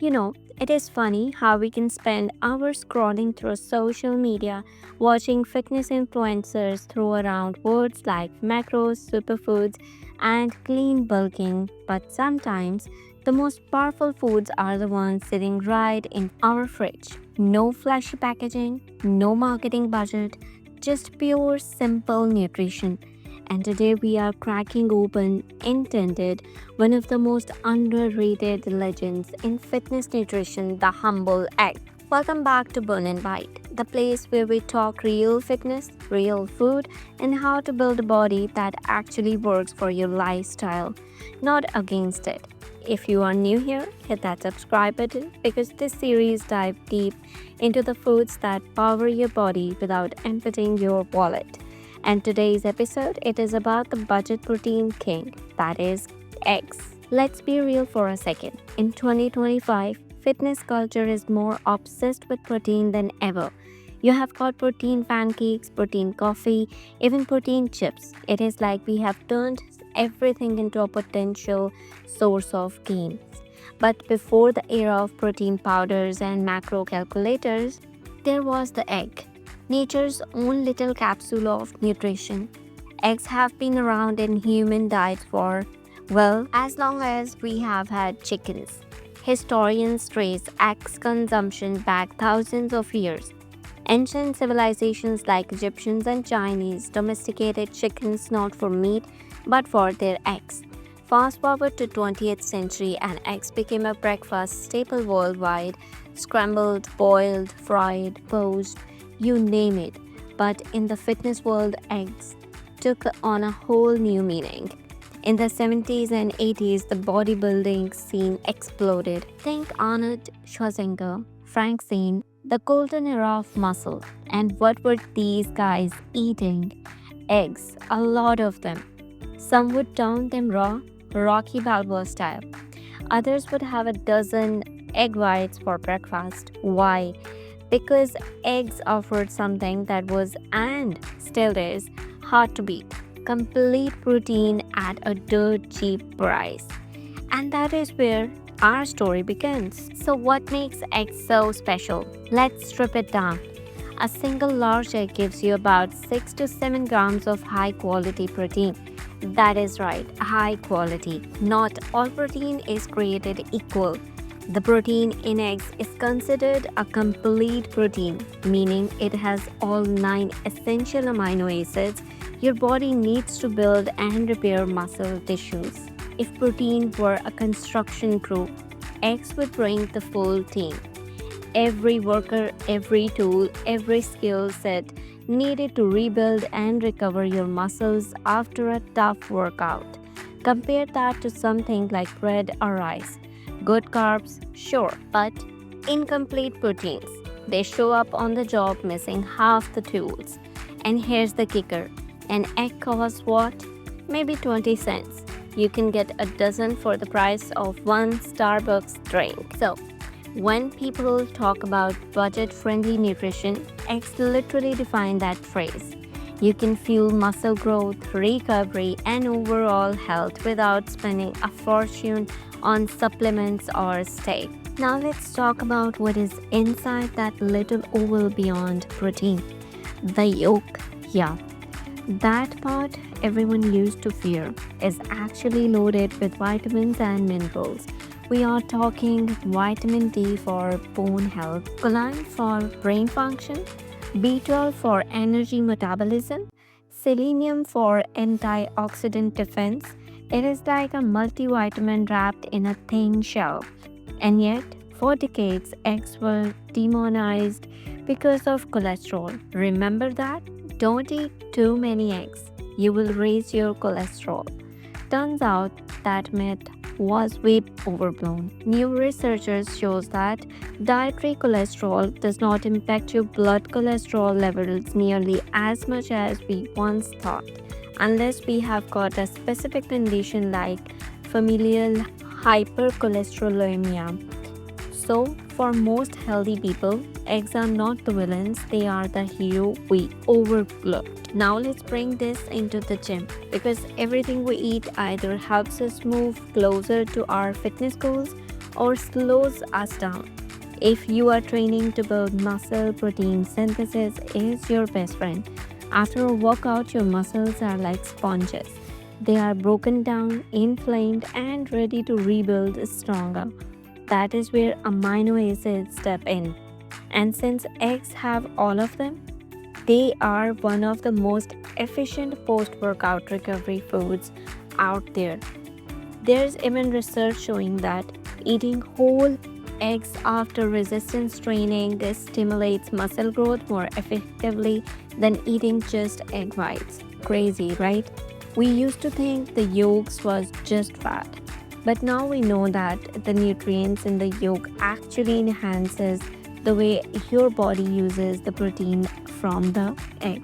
You know, it is funny how we can spend hours scrolling through social media, watching fitness influencers throw around words like macros, superfoods, and clean bulking, but sometimes the most powerful foods are the ones sitting right in our fridge. No flashy packaging, no marketing budget, just pure, simple nutrition. And today we are cracking open Intended, one of the most underrated legends in fitness nutrition, the humble egg. Welcome back to Burn and Bite, the place where we talk real fitness, real food, and how to build a body that actually works for your lifestyle, not against it. If you are new here, hit that subscribe button because this series dives deep into the foods that power your body without emptying your wallet. And today's episode, it is about the budget protein king, that is eggs. Let's be real for a second. In 2025, fitness culture is more obsessed with protein than ever. You have got protein pancakes, protein coffee, even protein chips. It is like we have turned everything into a potential source of gains. But before the era of protein powders and macro calculators, there was the egg, nature's own little capsule of nutrition. Eggs have been around in human diets for, well, as long as we have had chickens. Historians trace eggs consumption back thousands of years. Ancient civilizations like Egyptians and Chinese domesticated chickens not for meat but for their eggs. Fast forward to 20th century and eggs became a breakfast staple worldwide, scrambled, boiled, fried, poached, you name it. But in the fitness world, eggs took on a whole new meaning. In the 70s and 80s, the bodybuilding scene exploded. Think Arnold Schwarzenegger, Frank Zane, the golden era of muscle. And what were these guys eating? Eggs, a lot of them. Some would down them raw, Rocky Balboa style. Others would have a dozen egg whites for breakfast. Why? Because eggs offered something that was and still is hard to beat: complete protein at a dirt cheap price. And that is where our story begins. So, what makes eggs so special? Let's strip it down. A single large egg gives you about 6 to 7 grams of high quality protein. That is right, high quality. Not all protein is created equal. The protein in eggs is considered a complete protein, meaning it has all 9 essential amino acids your body needs to build and repair muscle tissues. If protein were a construction crew, eggs would bring the full team. Every worker, every tool, every skill set needed to rebuild and recover your muscles after a tough workout. Compare that to something like bread or rice. Good carbs, sure, but incomplete proteins. They show up on the job missing half the tools. And here's the kicker: an egg costs what? Maybe 20 cents. You can get a dozen for the price of one Starbucks drink. So, when people talk about budget friendly nutrition, eggs literally define that phrase. You can fuel muscle growth, recovery, and overall health without spending a fortune on supplements or steak. Now, let's talk about what is inside that little oval beyond protein: the yolk. Yeah, that part everyone used to fear is actually loaded with vitamins and minerals. We are talking vitamin D for bone health, choline for brain function, B12 for energy metabolism, selenium for antioxidant defense. It is like a multivitamin wrapped in a thin shell. And yet, for decades, eggs were demonized because of cholesterol. Remember that? Don't eat too many eggs. You will raise your cholesterol. Turns out that myth was way overblown. New researchers shows that dietary cholesterol does not impact your blood cholesterol levels nearly as much as we once thought, unless we have got a specific condition like familial hypercholesterolemia. So, for most healthy people, eggs are not the villains, they are the hero we overlooked. Now, let's bring this into the gym because everything we eat either helps us move closer to our fitness goals or slows us down. If you are training to build muscle, protein synthesis is your best friend. After a workout, your muscles are like sponges. They are broken down, inflamed, and ready to rebuild stronger. That is where amino acids step in. And since eggs have all of them, they are one of the most efficient post workout recovery foods out there. There's even research showing that eating whole eggs after resistance training stimulates muscle growth more effectively than eating just egg whites. Crazy, right? We used to think the yolks was just fat, but now we know that the nutrients in the yolk actually enhances the way your body uses the protein from the egg.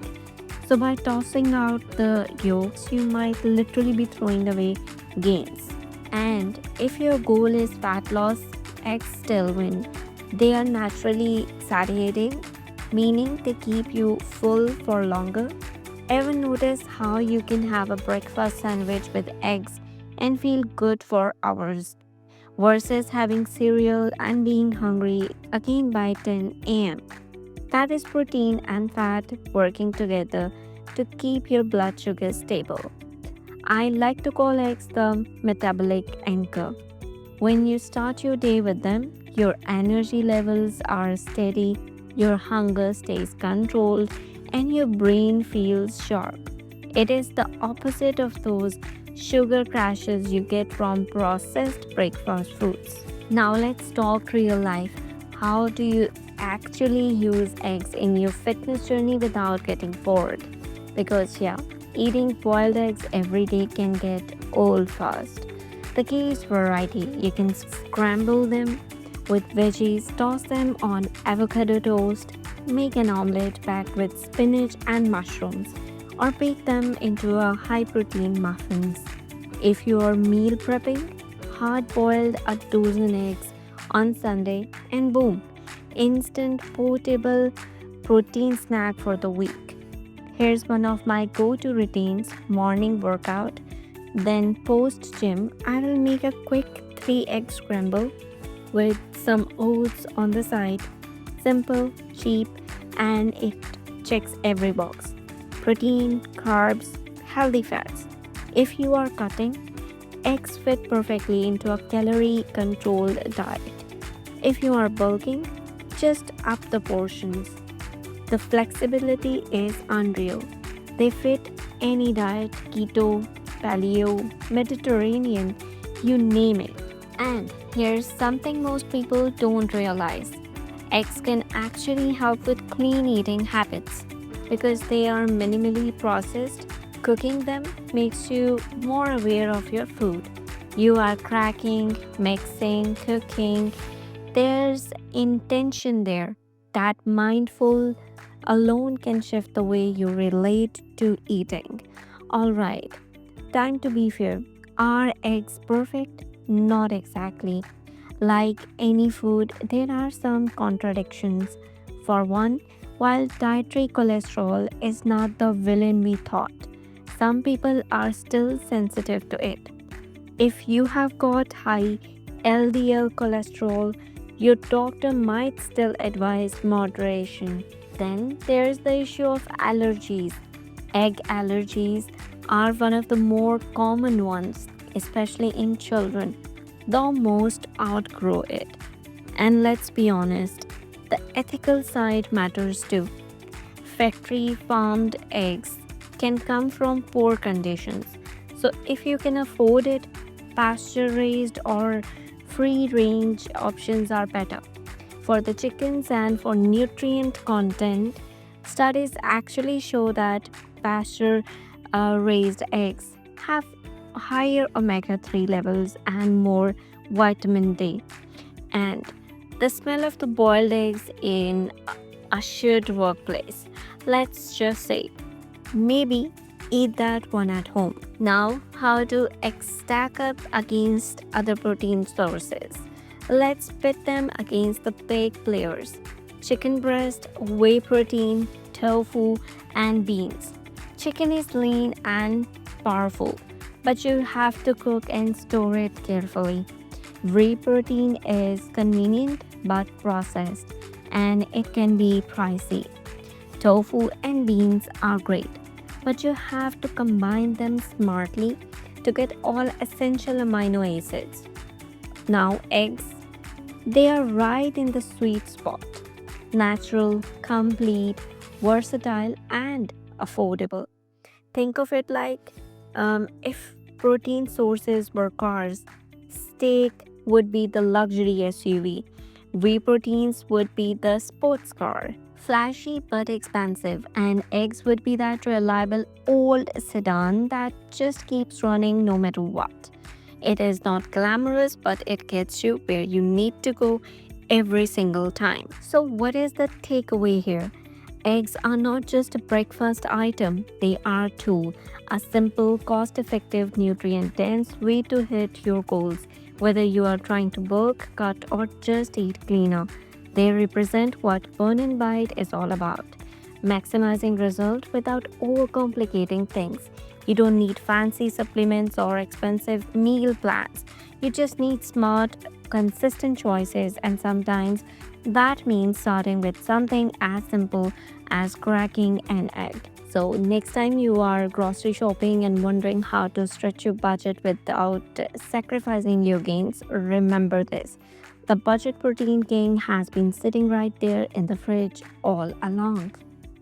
So by tossing out the yolks, you might literally be throwing away gains. And if your goal is fat loss, eggs still win. They are naturally satiating, meaning they keep you full for longer. Ever notice how you can have a breakfast sandwich with eggs and feel good for hours versus having cereal and being hungry again by 10 a.m.? That is protein and fat working together to keep your blood sugar stable. I like to call eggs the metabolic anchor. When you start your day with them, your energy levels are steady, your hunger stays controlled, and your brain feels sharp. It is the opposite of those sugar crashes you get from processed breakfast foods. Now let's talk real life. How do you actually use eggs in your fitness journey without getting bored? Because, yeah, eating boiled eggs every day can get old fast. The key is variety. You can scramble them with veggies, toss them on avocado toast, make an omelette packed with spinach and mushrooms, or bake them into a high protein muffins. If you are meal prepping, hard boiled a dozen eggs on Sunday, and boom, instant portable protein snack for the week. Here's one of my go-to routines: morning workout, then post gym I will make a quick 3 egg scramble with some oats on the side. Simple, cheap, and it checks every box. Protein, carbs, healthy fats. If you are cutting, eggs fit perfectly into a calorie controlled diet. If you are bulking, just up the portions. The flexibility is unreal. They fit any diet: keto, paleo, Mediterranean, you name it. And here's something most people don't realize: eggs can actually help with clean eating habits because they are minimally processed. Cooking them makes you more aware of your food. You are cracking, mixing, cooking. There's intention there. That mindful alone can shift the way you relate to eating. Alright, time to be fair. Are eggs perfect? Not exactly. Like any food, there are some contradictions. For one, while dietary cholesterol is not the villain we thought, some people are still sensitive to it. If you have got high LDL cholesterol, your doctor might still advise moderation. Then there's the issue of allergies. Egg allergies are one of the more common ones, especially in children, though most outgrow it. And let's be honest, the ethical side matters too. Factory farmed eggs can come from poor conditions. So if you can afford it, pasture raised or free range options are better. For the chickens and for nutrient content, studies actually show that pasture raised eggs have higher omega 3 levels and more vitamin D. And the smell of the boiled eggs in a shared workplace. Let's just say, maybe eat that one at home. Now, how do eggs stack up against other protein sources? Let's pit them against the big players: chicken breast, whey protein, tofu, and beans. Chicken is lean and powerful, but you have to cook and store it carefully. Whey protein is convenient but processed, and it can be pricey. Tofu and beans are great, but you have to combine them smartly to get all essential amino acids. Now, eggs, they are right in the sweet spot. Natural, complete, versatile, and affordable. Think of it like if protein sources were cars, steak would be the luxury SUV, whey proteins would be the sports car. Flashy but expensive, and eggs would be that reliable old sedan that just keeps running no matter what. It is not glamorous, but it gets you where you need to go every single time. So, what is the takeaway here? Eggs are not just a breakfast item, they are too a simple, cost effective, nutrient dense way to hit your goals. Whether you are trying to bulk, cut, or just eat cleaner, they represent what Burn and Bite is all about. Maximizing result without overcomplicating things. You don't need fancy supplements or expensive meal plans. You just need smart, consistent choices, and sometimes that means starting with something as simple as cracking an egg. So, next time you are grocery shopping and wondering how to stretch your budget without sacrificing your gains, remember this. The budget protein king has been sitting right there in the fridge all along.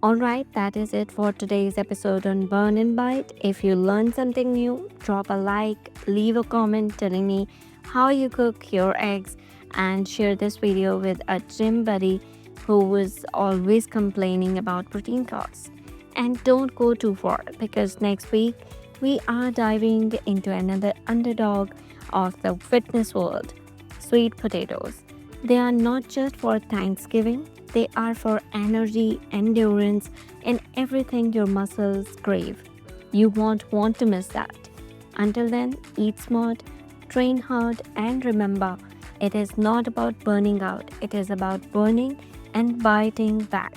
Alright, that is it for today's episode on Burn and Bite. If you learned something new, drop a like, leave a comment telling me how you cook your eggs, and share this video with a gym buddy who was always complaining about protein costs. And don't go too far because next week we are diving into another underdog of the fitness world, sweet potatoes. They are not just for Thanksgiving, they are for energy, endurance, and everything your muscles crave. You won't want to miss that. Until then, eat smart, train hard, and remember, it is not about burning out, it is about burning and biting back.